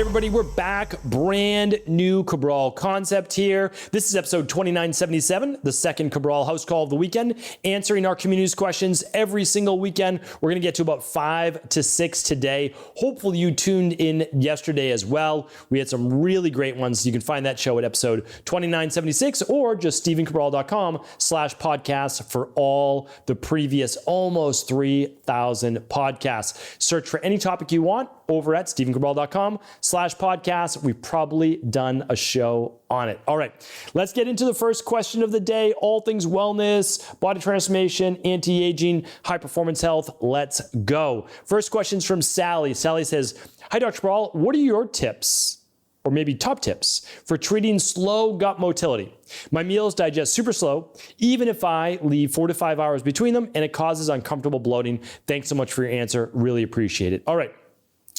everybody, we're back. Brand new Cabral concept here. This is episode 2977, the second Cabral House Call of the weekend, answering our community's questions every single weekend. We're going to get to about 5 to 6 today. Hopefully you tuned in yesterday as well. We had some really great ones. You can find that show at episode 2976 or just stephencabral.com/podcast for all the previous almost 3,000 podcasts. Search for any topic you want over at stephencabral.com/podcast. We've probably done a show on it. All right, let's get into the first question of the day. All things wellness, body transformation, anti-aging, high performance health. Let's go. First question's from Sally. Sally says, "Hi, Dr. Cabral, what are your tips, or maybe top tips, for treating slow gut motility? My meals digest super slow, even if I leave 4 to 5 hours between them, and it causes uncomfortable bloating. Thanks so much for your answer. Really appreciate it." All right.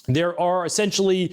There are essentially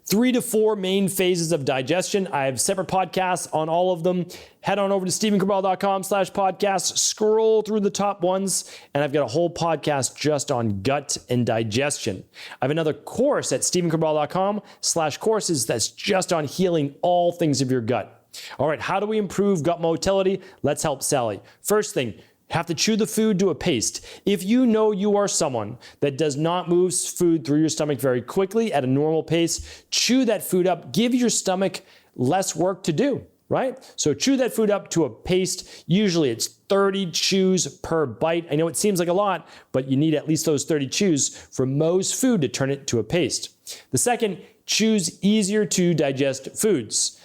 3 to 4 main phases of digestion. I have separate podcasts on all of them. Head on over to stephencabral.com/podcast, scroll through the top ones, and I've got a whole podcast just on gut and digestion. I have another course at stephencabral.com/courses that's just on healing all things of your gut. All right, how do we improve gut motility? Let's help Sally. First thing, have to chew the food to a paste. If you know you are someone that does not move food through your stomach very quickly at a normal pace, chew that food up. Give your stomach less work to do, right? So chew that food up to a paste. Usually it's 30 chews per bite. I know it seems like a lot, but you need at least those 30 chews for most food to turn it to a paste. The second, choose easier to digest foods.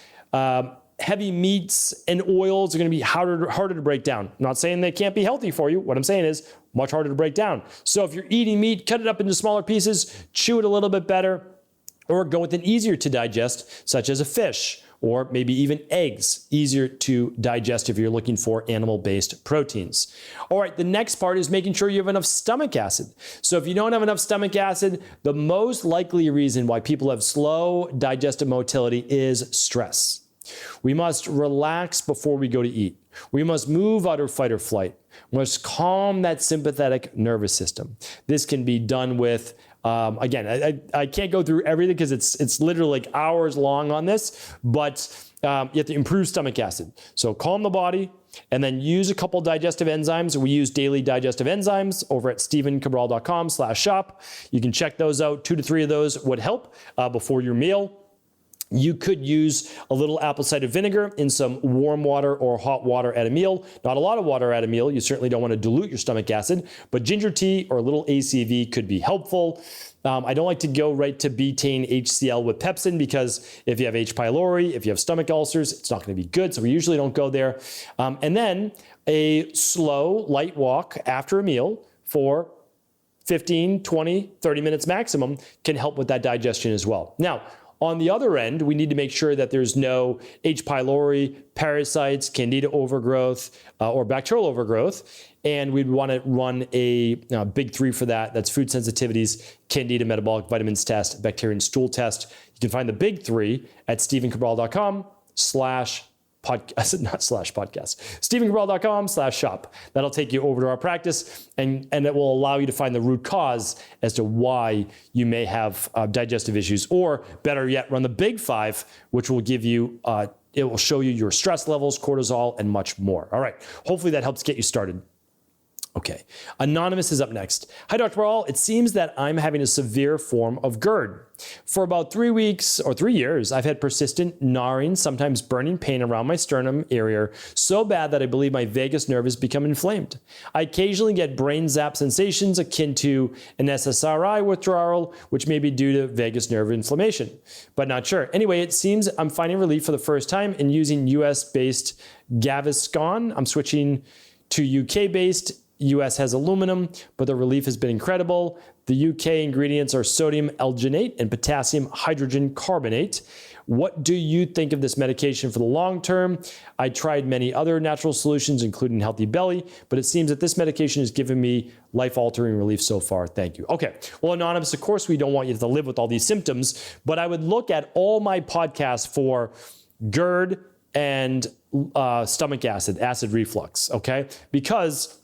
Heavy meats and oils are going to be harder to break down. I'm not saying they can't be healthy for you. What I'm saying is much harder to break down. So if you're eating meat, cut it up into smaller pieces, chew it a little bit better, or go with an easier to digest, such as a fish, or maybe even eggs, easier to digest if you're looking for animal-based proteins. All right, the next part is making sure you have enough stomach acid. So if you don't have enough stomach acid, the most likely reason why people have slow digestive motility is stress. We must relax before we go to eat. We must move out of fight or flight. We must calm that sympathetic nervous system. This can be done with, again, I can't go through everything because it's literally like hours long on this, but you have to improve stomach acid. So calm the body and then use a couple digestive enzymes. We use daily digestive enzymes over at stephencabral.com/shop. You can check those out. 2 to 3 of those would help before your meal. You could use a little apple cider vinegar in some warm water or hot water at a meal. Not a lot of water at a meal. You certainly don't want to dilute your stomach acid, but ginger tea or a little ACV could be helpful. I don't like to go right to betaine HCl with pepsin because if you have H. pylori, if you have stomach ulcers, it's not going to be good. So we usually don't go there. And then a slow, light walk after a meal for 15, 20, 30 minutes maximum can help with that digestion as well. Now, on the other end, we need to make sure that there's no H. pylori, parasites, candida overgrowth, or bacterial overgrowth. And we'd want to run a big 3 for that. That's food sensitivities, candida metabolic vitamins test, bacterial stool test. You can find the big 3 at stephencabral.com/podcast, stephencabral.com/shop. That'll take you over to our practice and it will allow you to find the root cause as to why you may have digestive issues, or better yet, run the big 5, which will give you, it will show you your stress levels, cortisol, and much more. All right, hopefully that helps get you started. Okay, Anonymous is up next. "Hi, Dr. Cabral. It seems that I'm having a severe form of GERD. For about 3 weeks or 3 years, I've had persistent gnawing, sometimes burning pain around my sternum area, so bad that I believe my vagus nerve has become inflamed. I occasionally get brain zap sensations akin to an SSRI withdrawal, which may be due to vagus nerve inflammation, but not sure. Anyway, it seems I'm finding relief for the first time in using US-based Gaviscon. I'm switching to UK-based. US has aluminum, but the relief has been incredible. The UK ingredients are sodium alginate and potassium hydrogen carbonate. What do you think of this medication for the long term? I tried many other natural solutions, including Healthy Belly, but it seems that this medication has given me life-altering relief so far. Thank you." Okay, well, Anonymous, of course, we don't want you to live with all these symptoms, but I would look at all my podcasts for GERD and stomach acid reflux, okay? Because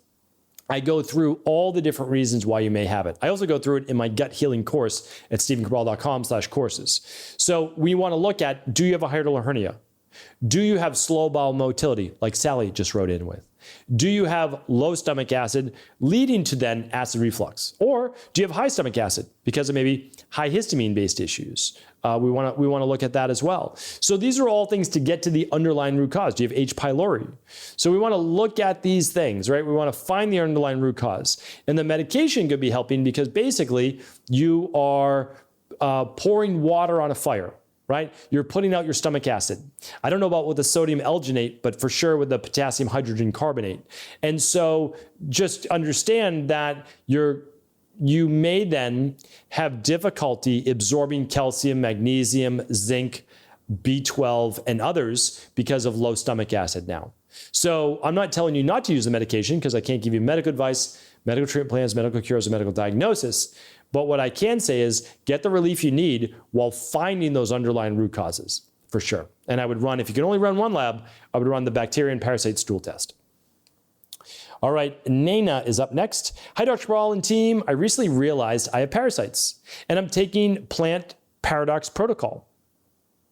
I go through all the different reasons why you may have it. I also go through it in my gut healing course at stevencabral.com/courses. So we want to look at, do you have a hiatal hernia? Do you have slow bowel motility, like Sally just wrote in with? Do you have low stomach acid leading to then acid reflux? Or do you have high stomach acid because of maybe high histamine-based issues? We want to look at that as well. So these are all things to get to the underlying root cause. Do you have H. pylori? So we want to look at these things, right? We want to find the underlying root cause. And the medication could be helping because basically you are pouring water on a fire, right? You're putting out your stomach acid. I don't know about with the sodium alginate, but for sure with the potassium hydrogen carbonate. And so just understand that you may then have difficulty absorbing calcium, magnesium, zinc, B12, and others because of low stomach acid now. So I'm not telling you not to use the medication because I can't give you medical advice, medical treatment plans, medical cures, or medical diagnosis. But what I can say is get the relief you need while finding those underlying root causes, for sure. And I would run, if you can only run one lab, I would run the bacteria and parasite stool test. All right, Nana is up next. Hi, Dr. Cabral and team. I recently realized I have parasites, and I'm taking plant paradox protocol.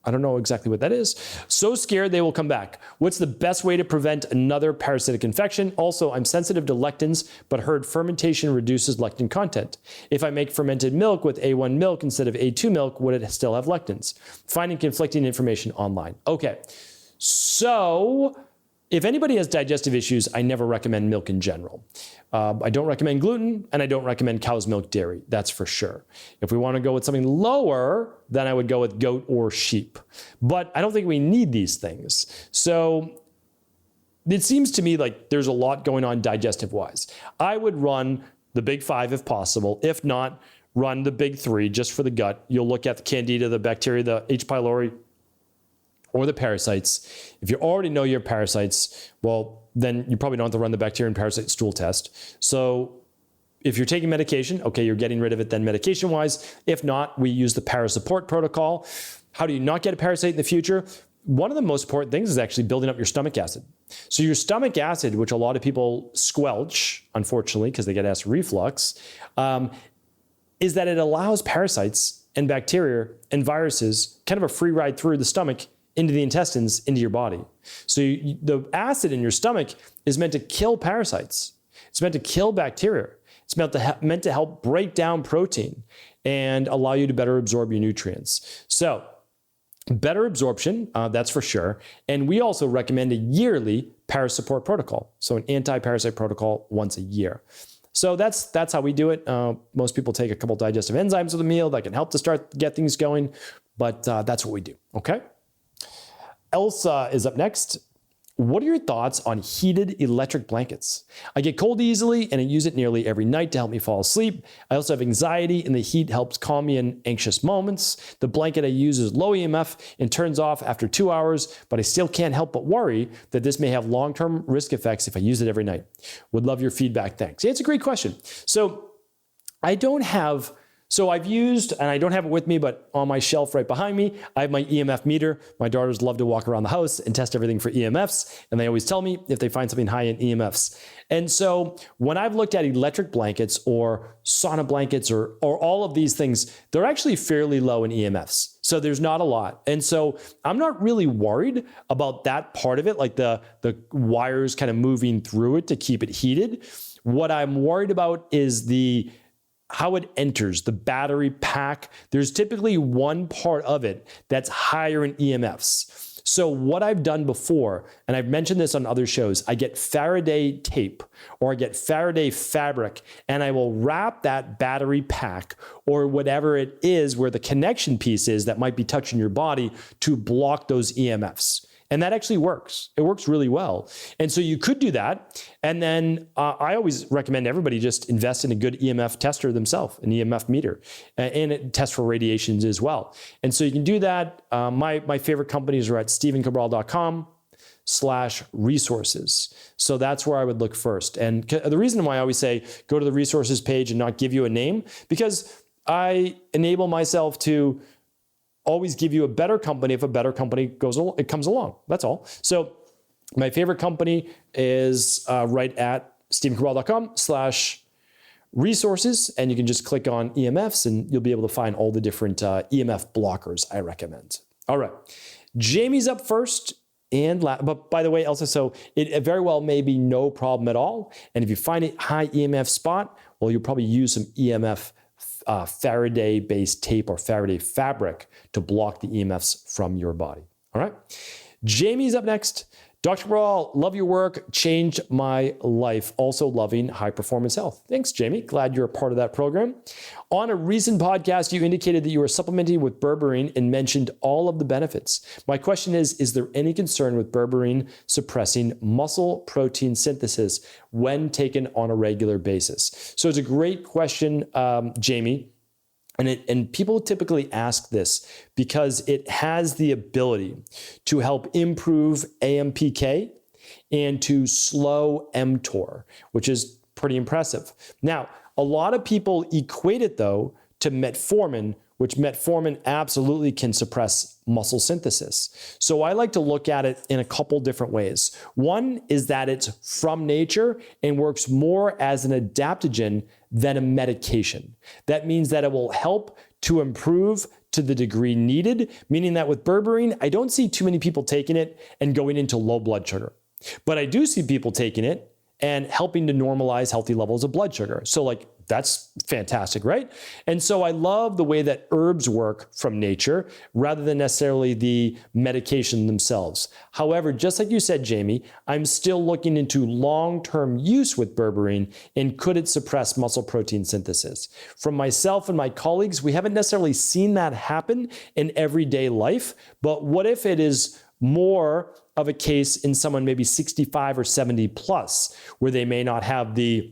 I don't know exactly what that is. So scared they will come back. What's the best way to prevent another parasitic infection? Also, I'm sensitive to lectins, but heard fermentation reduces lectin content. If I make fermented milk with A1 milk instead of A2 milk, would it still have lectins? Finding conflicting information online. Okay, so if anybody has digestive issues, I never recommend milk in general. I don't recommend gluten, and I don't recommend cow's milk dairy, that's for sure. If we want to go with something lower, then I would go with goat or sheep. But I don't think we need these things. So it seems to me like there's a lot going on digestive-wise. I would run the big 5 if possible. If not, run the big 3 just for the gut. You'll look at the candida, the bacteria, the H. pylori, or the parasites. If you already know you have parasites, well, then you probably don't have to run the bacteria and parasite stool test. So if you're taking medication, okay, you're getting rid of it then medication-wise. If not, we use the para-support protocol. How do you not get a parasite in the future? One of the most important things is actually building up your stomach acid. So your stomach acid, which a lot of people squelch, unfortunately, because they get acid reflux, is that it allows parasites and bacteria and viruses kind of a free ride through the stomach into the intestines, into your body. So the acid in your stomach is meant to kill parasites. It's meant to kill bacteria. It's meant to help break down protein and allow you to better absorb your nutrients. So better absorption, that's for sure. And we also recommend a yearly para-support protocol. So an anti-parasite protocol once a year. So that's how we do it. Most people take a couple digestive enzymes with a meal that can help to get things going, but that's what we do, okay? Elsa is up next. What are your thoughts on heated electric blankets? I get cold easily and I use it nearly every night to help me fall asleep. I also have anxiety and the heat helps calm me in anxious moments. The blanket I use is low EMF and turns off after 2 hours, but I still can't help but worry that this may have long-term risk effects if I use it every night. Would love your feedback, thanks. Yeah, it's a great question. So I've used, and I don't have it with me, but on my shelf right behind me, I have my EMF meter. My daughters love to walk around the house and test everything for EMFs, and they always tell me if they find something high in EMFs. And so when I've looked at electric blankets or sauna blankets or all of these things, they're actually fairly low in EMFs. So there's not a lot. And so I'm not really worried about that part of it, like the wires kind of moving through it to keep it heated. What I'm worried about is how it enters, the battery pack. There's typically one part of it that's higher in EMFs. So what I've done before, and I've mentioned this on other shows, I get Faraday tape or I get Faraday fabric and I will wrap that battery pack or whatever it is where the connection piece is that might be touching your body to block those EMFs. And that actually works. It works really well. And so you could do that. And then I always recommend everybody just invest in a good EMF tester themselves, an EMF meter, and it tests for radiations as well. And so you can do that. My favorite companies are at stevencabral.com/resources. So that's where I would look first. And the reason why I always say go to the resources page and not give you a name, because I enable myself to always give you a better company if a better company comes along. That's all. So my favorite company is right at StephenCabral.com/resources, and you can just click on EMFs and you'll be able to find all the different EMF blockers I recommend. All right, Jamie's up first. But by the way, also, so it very well may be no problem at all. And if you find a high EMF spot, well, you'll probably use some EMF Faraday-based tape or Faraday fabric to block the EMFs from your body. All right. Jamie's up next. Dr. Cabral, love your work, changed my life. Also loving high performance health. Thanks, Jamie. Glad you're a part of that program. On a recent podcast, you indicated that you were supplementing with berberine and mentioned all of the benefits. My question is there any concern with berberine suppressing muscle protein synthesis when taken on a regular basis? So it's a great question, Jamie. And people typically ask this because it has the ability to help improve AMPK and to slow mTOR, which is pretty impressive. Now, a lot of people equate it, though, to metformin, which metformin absolutely can suppress muscle synthesis. So I like to look at it in a couple different ways. One is that it's from nature and works more as an adaptogen than a medication. That means that it will help to improve to the degree needed, meaning that with berberine, I don't see too many people taking it and going into low blood sugar. But I do see people taking it and helping to normalize healthy levels of blood sugar. So that's fantastic, right? And so I love the way that herbs work from nature rather than necessarily the medication themselves. However, just like you said, Jamie, I'm still looking into long-term use with berberine and could it suppress muscle protein synthesis? From myself and my colleagues, we haven't necessarily seen that happen in everyday life, but what if it is more of a case in someone maybe 65 or 70 plus, where they may not have the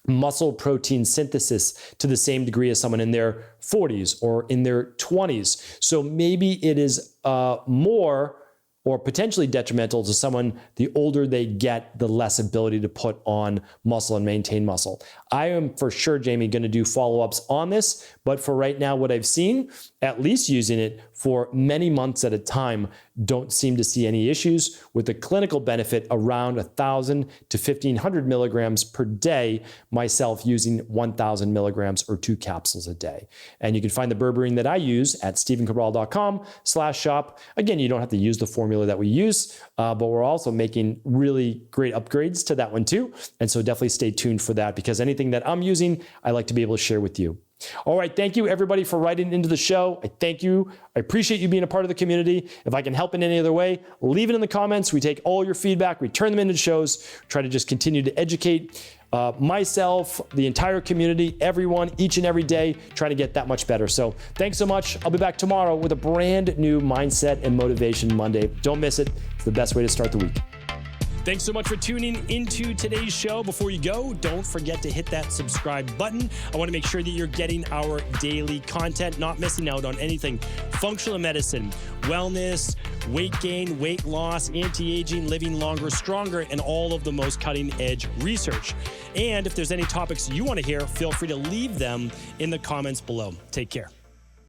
muscle protein synthesis to the same degree as someone in their 40s or in their 20s. So maybe it is more or potentially detrimental to someone. The older they get, the less ability to put on muscle and maintain muscle. I am for sure, Jamie, going to do follow-ups on this, but for right now, what I've seen, at least using it for many months at a time, don't seem to see any issues with the clinical benefit around 1,000 to 1,500 milligrams per day, myself using 1,000 milligrams or 2 capsules a day. And you can find the berberine that I use at StephenCabral.com/shop. Again, you don't have to use the formula that we use, but we're also making really great upgrades to that one too. And so definitely stay tuned for that, because anything that I'm using, I like to be able to share with you. All right. Thank you, everybody, for writing into the show. I thank you. I appreciate you being a part of the community. If I can help in any other way, leave it in the comments. We take all your feedback. We turn them into shows. Try to just continue to educate myself, the entire community, everyone, each and every day, trying to get that much better. So thanks so much. I'll be back tomorrow with a brand new Mindset and Motivation Monday. Don't miss it. It's the best way to start the week. Thanks so much for tuning into today's show. Before you go, don't forget to hit that subscribe button. I want to make sure that you're getting our daily content, not missing out on anything functional medicine, wellness, weight gain, weight loss, anti-aging, living longer, stronger, and all of the most cutting-edge research. And if there's any topics you want to hear, feel free to leave them in the comments below. Take care.